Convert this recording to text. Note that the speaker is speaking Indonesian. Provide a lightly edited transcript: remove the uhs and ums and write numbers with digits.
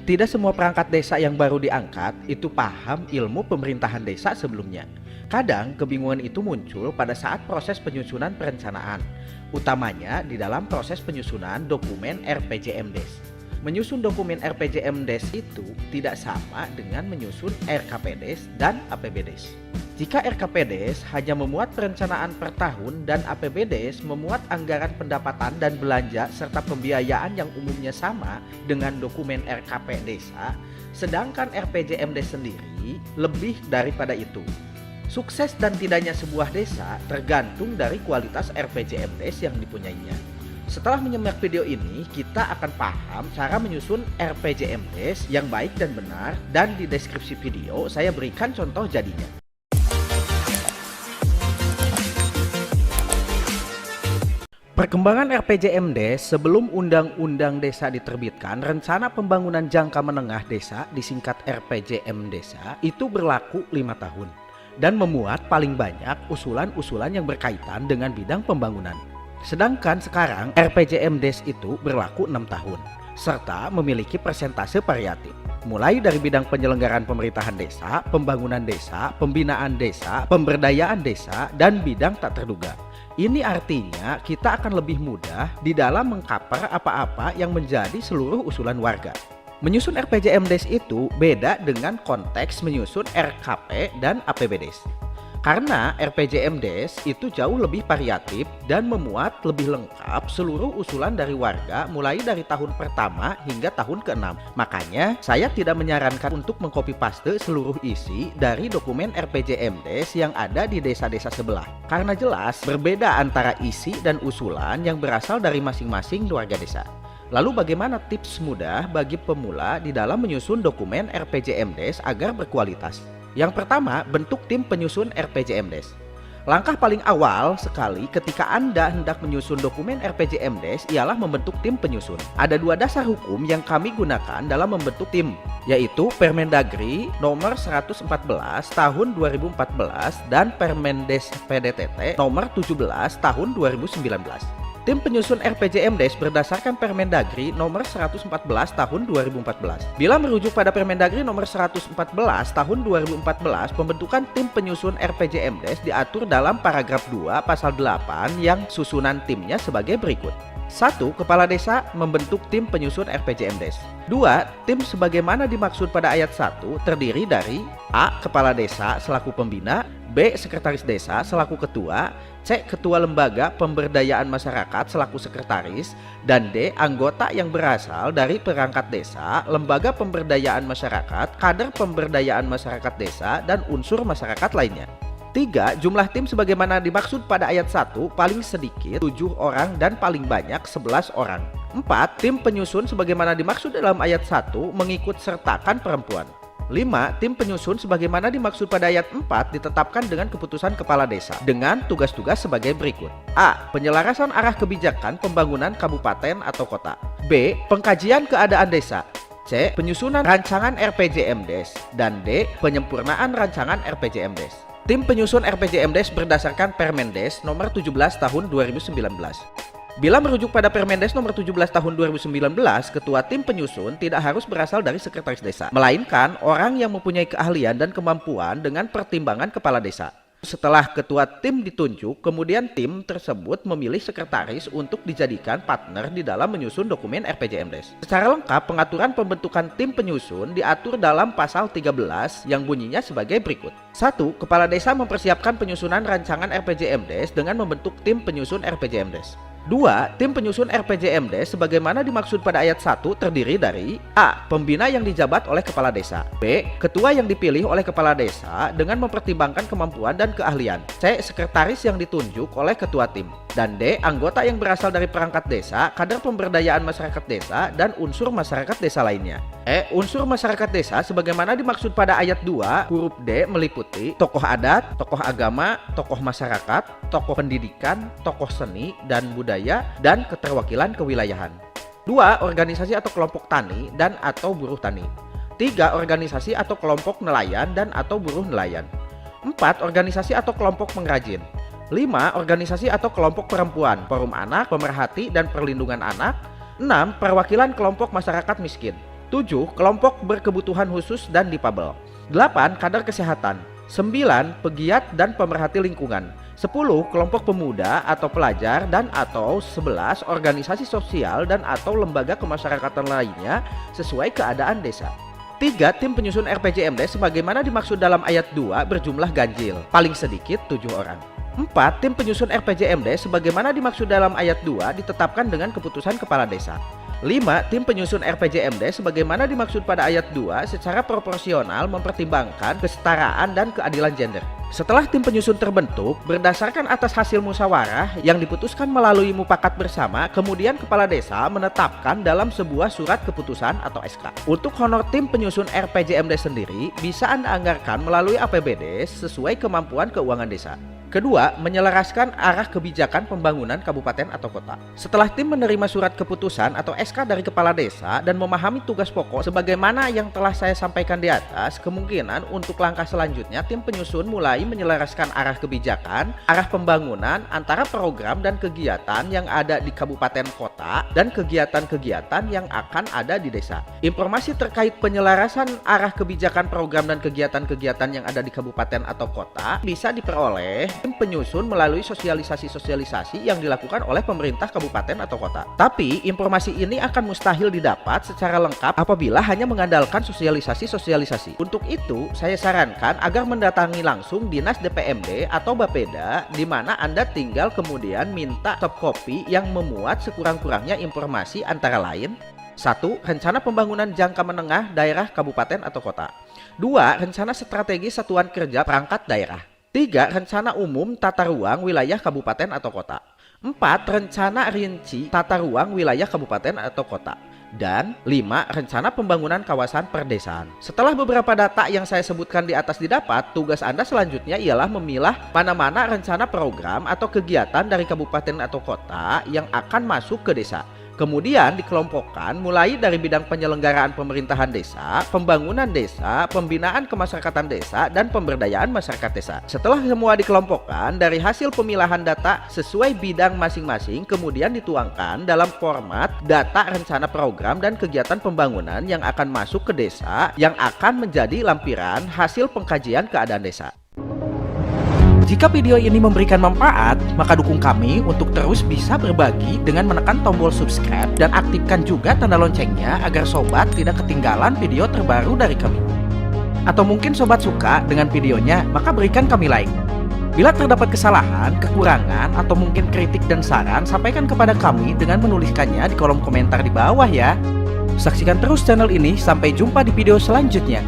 Tidak semua perangkat desa yang baru diangkat itu paham ilmu pemerintahan desa sebelumnya. Kadang kebingungan itu muncul pada saat proses penyusunan perencanaan, utamanya di dalam proses penyusunan dokumen RPJMDes. Menyusun dokumen RPJMDes itu tidak sama dengan menyusun RKPDes dan APBDes. Jika RKPDes hanya memuat perencanaan per tahun dan APBDes memuat anggaran pendapatan dan belanja serta pembiayaan yang umumnya sama dengan dokumen RKP desa, sedangkan RPJMDes sendiri lebih daripada itu. Sukses dan tidaknya sebuah desa tergantung dari kualitas RPJMDes yang dipunyainya. Setelah menyimak video ini, kita akan paham cara menyusun RPJMDes yang baik dan benar, dan di deskripsi video saya berikan contoh jadinya. Perkembangan RPJMDes sebelum Undang-Undang Desa diterbitkan, rencana pembangunan jangka menengah desa disingkat RPJMDesa itu berlaku 5 tahun dan memuat paling banyak usulan-usulan yang berkaitan dengan bidang pembangunan. Sedangkan sekarang RPJMDes itu berlaku 6 tahun serta memiliki persentase variatif, mulai dari bidang penyelenggaraan pemerintahan desa, pembangunan desa, pembinaan desa, pemberdayaan desa, dan bidang tak terduga. Ini artinya kita akan lebih mudah di dalam mengcover apa-apa yang menjadi seluruh usulan warga. Menyusun RPJMDes itu beda dengan konteks menyusun RKP dan APBDes. Karena RPJMDes itu jauh lebih variatif dan memuat lebih lengkap seluruh usulan dari warga mulai dari tahun pertama hingga tahun ke-6. Makanya saya tidak menyarankan untuk mengcopy paste seluruh isi dari dokumen RPJMDes yang ada di desa-desa sebelah. Karena jelas berbeda antara isi dan usulan yang berasal dari masing-masing warga desa. Lalu bagaimana tips mudah bagi pemula di dalam menyusun dokumen RPJMDes agar berkualitas? Yang pertama, bentuk tim penyusun RPJMDes. Langkah paling awal sekali ketika Anda hendak menyusun dokumen RPJMDes ialah membentuk tim penyusun. Ada 2 dasar hukum yang kami gunakan dalam membentuk tim, yaitu Permendagri nomor 114 tahun 2014 dan Permendes PDTT nomor 17 tahun 2019. Tim penyusun RPJMDes berdasarkan Permendagri nomor 114 tahun 2014. Bila merujuk pada Permendagri nomor 114 tahun 2014, pembentukan tim penyusun RPJMDes diatur dalam paragraf 2 pasal 8 yang susunan timnya sebagai berikut. 1. Kepala desa membentuk tim penyusun RPJMDes. 2. Tim sebagaimana dimaksud pada ayat 1 terdiri dari A. Kepala desa selaku pembina, B. Sekretaris desa selaku ketua, C. Ketua lembaga pemberdayaan masyarakat selaku sekretaris, dan D. Anggota yang berasal dari perangkat desa, lembaga pemberdayaan masyarakat, kader pemberdayaan masyarakat desa, dan unsur masyarakat lainnya. 3. Jumlah tim sebagaimana dimaksud pada ayat 1 paling sedikit 7 orang dan paling banyak 11 orang. 4. Tim penyusun sebagaimana dimaksud dalam ayat 1 mengikut sertakan perempuan. 5. Tim penyusun sebagaimana dimaksud pada ayat 4 ditetapkan dengan keputusan kepala desa dengan tugas-tugas sebagai berikut. A. Penyelarasan arah kebijakan pembangunan kabupaten atau kota. B. Pengkajian keadaan desa. C. Penyusunan rancangan RPJMDes. Dan D. Penyempurnaan rancangan RPJMDes. Tim penyusun RPJMDes berdasarkan Permendes nomor 17 tahun 2019. Bila merujuk pada Permendes nomor 17 tahun 2019, ketua tim penyusun tidak harus berasal dari sekretaris desa, melainkan orang yang mempunyai keahlian dan kemampuan dengan pertimbangan kepala desa. Setelah ketua tim ditunjuk, kemudian tim tersebut memilih sekretaris untuk dijadikan partner di dalam menyusun dokumen RPJMDes. Secara lengkap, pengaturan pembentukan tim penyusun diatur dalam pasal 13 yang bunyinya sebagai berikut. 1. Kepala desa mempersiapkan penyusunan rancangan RPJMDes dengan membentuk tim penyusun RPJMDes. 2. Tim penyusun RPJMDes sebagaimana dimaksud pada ayat 1 terdiri dari A. Pembina yang dijabat oleh kepala desa. B. Ketua yang dipilih oleh kepala desa dengan mempertimbangkan kemampuan dan keahlian. C. Sekretaris yang ditunjuk oleh ketua tim. Dan D. Anggota yang berasal dari perangkat desa, kader pemberdayaan masyarakat desa, dan unsur masyarakat desa lainnya. E. Unsur masyarakat desa sebagaimana dimaksud pada ayat 2 huruf D meliputi tokoh adat, tokoh agama, tokoh masyarakat, tokoh pendidikan, tokoh seni dan budaya, dan keterwakilan kewilayahan. 2. Organisasi atau kelompok tani dan atau buruh tani. 3. Organisasi atau kelompok nelayan dan atau buruh nelayan. 4. Organisasi atau kelompok pengrajin. 5. Organisasi atau kelompok perempuan, forum anak, pemerhati dan perlindungan anak. 6. Perwakilan kelompok masyarakat miskin. 7. Kelompok berkebutuhan khusus dan difabel. 8. Kadar kesehatan. 9. Pegiat dan pemerhati lingkungan. 10. Kelompok pemuda atau pelajar dan atau 11. Organisasi sosial dan atau lembaga kemasyarakatan lainnya sesuai keadaan desa. 3. Tim penyusun RPJMD sebagaimana dimaksud dalam ayat 2 berjumlah ganjil, paling sedikit 7 orang. 4. Tim penyusun RPJMD sebagaimana dimaksud dalam ayat 2 ditetapkan dengan keputusan kepala desa. 5. Tim penyusun RPJMD sebagaimana dimaksud pada ayat 2 secara proporsional mempertimbangkan kesetaraan dan keadilan gender. Setelah tim penyusun terbentuk, berdasarkan atas hasil musyawarah yang diputuskan melalui mufakat bersama, kemudian kepala desa menetapkan dalam sebuah surat keputusan atau SK. Untuk honor tim penyusun RPJMD sendiri, bisa Anda anggarkan melalui APBD sesuai kemampuan keuangan desa. Kedua, menyelaraskan arah kebijakan pembangunan kabupaten atau kota. Setelah tim menerima surat keputusan atau SK dari kepala desa dan memahami tugas pokok sebagaimana yang telah saya sampaikan di atas, kemungkinan untuk langkah selanjutnya tim penyusun mulai menyelaraskan arah kebijakan, arah pembangunan antara program dan kegiatan yang ada di kabupaten kota dan kegiatan-kegiatan yang akan ada di desa. Informasi terkait penyelarasan arah kebijakan program dan kegiatan-kegiatan yang ada di kabupaten atau kota bisa diperoleh tim penyusun melalui sosialisasi-sosialisasi yang dilakukan oleh pemerintah kabupaten atau kota. Tapi informasi ini akan mustahil didapat secara lengkap apabila hanya mengandalkan sosialisasi-sosialisasi. Untuk itu, saya sarankan agar mendatangi langsung Dinas DPMD atau Bapeda, di mana Anda tinggal kemudian minta top copy yang memuat sekurang-kurangnya informasi antara lain: 1. Rencana pembangunan jangka menengah daerah kabupaten atau kota. 2. Rencana strategi satuan kerja perangkat daerah. 3. Rencana umum tata ruang wilayah kabupaten atau kota. 4. Rencana rinci tata ruang wilayah kabupaten atau kota. Dan 5. Rencana pembangunan kawasan perdesaan. Setelah beberapa data yang saya sebutkan di atas didapat, tugas Anda selanjutnya ialah memilah mana-mana rencana program atau kegiatan dari kabupaten atau kota yang akan masuk ke desa. Kemudian dikelompokkan mulai dari bidang penyelenggaraan pemerintahan desa, pembangunan desa, pembinaan kemasyarakatan desa, dan pemberdayaan masyarakat desa. Setelah semua dikelompokkan dari hasil pemilahan data sesuai bidang masing-masing, kemudian dituangkan dalam format data rencana program dan kegiatan pembangunan yang akan masuk ke desa yang akan menjadi lampiran hasil pengkajian keadaan desa. Jika video ini memberikan manfaat, maka dukung kami untuk terus bisa berbagi dengan menekan tombol subscribe dan aktifkan juga tanda loncengnya agar sobat tidak ketinggalan video terbaru dari kami. Atau mungkin sobat suka dengan videonya, maka berikan kami like. Bila terdapat kesalahan, kekurangan, atau mungkin kritik dan saran, sampaikan kepada kami dengan menuliskannya di kolom komentar di bawah ya. Saksikan terus channel ini, sampai jumpa di video selanjutnya.